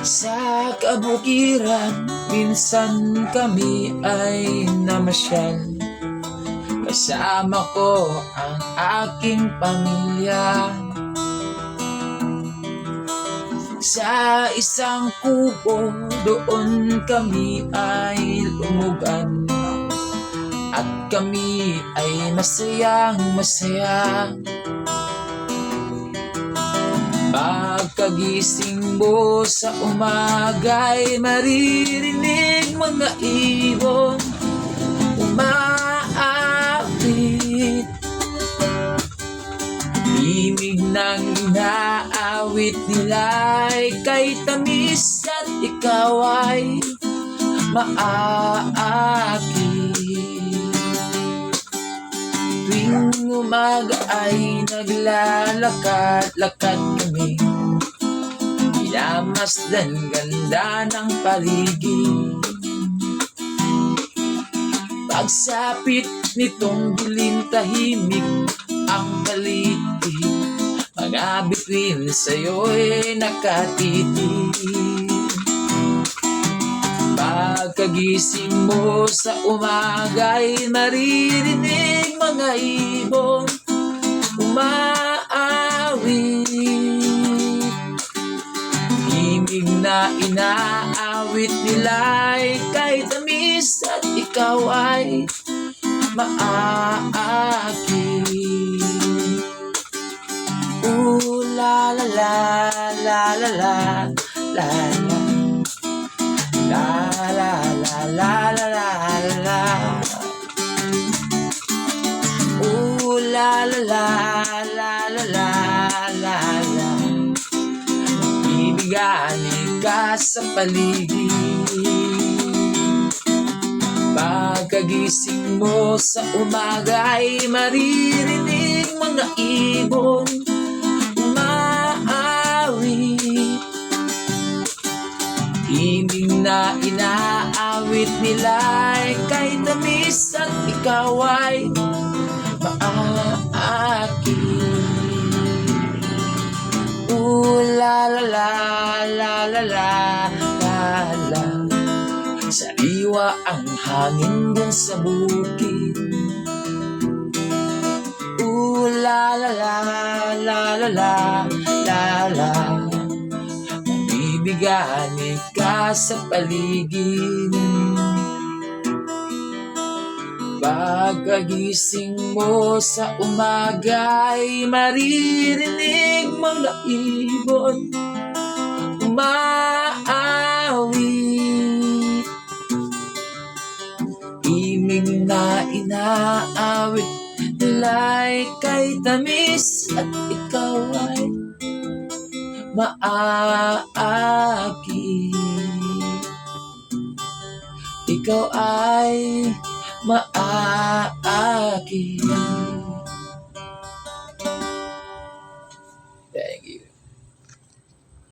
Sa kabukiran, minsan kami ay namasyal. Kasama ko ang aking pamilya. Sa isang kubo, doon kami ay lumugan. At kami ay masayang masaya. Pagkagising mo sa umaga'y maririnig mga ibon umaawit. Himig ng inaawit nila'y kay tamis at ikaw ay maaakit. Tuwing umaga ay naglalakad-lakad kami, pinamasdan ganda ng paligid. Pagsapit nitong dilim tahimik ang paligid, mga bituin sa'yo'y nakatitig. Pagkagising mo sa umaga'y maririnig mga ibon umaawit. Himig na inaawit nila'y kay tamis at ikaw ay maaakit. Ooh la la la la la la la la. La la la la la la la. Ooh la la la la la la la la. Ibigani ka sa paligid. Pagkagising mo sa umaga'y maririnig mga ibon umaawit. Himig na inaawit nila'y kay tamis at ikaw ay maaakit. Ooh la la la la la la la la. Sariwa ang hangin dun sa bukid. Ooh la la la la la la la la. Bigani ka sa paligid. Pagkagising mo sa umaga'y maririnig mga ibon umaawit. Himig na inaawit nila'y kay tamis at ikaw ay maaakit. Ikaw ay maaakit.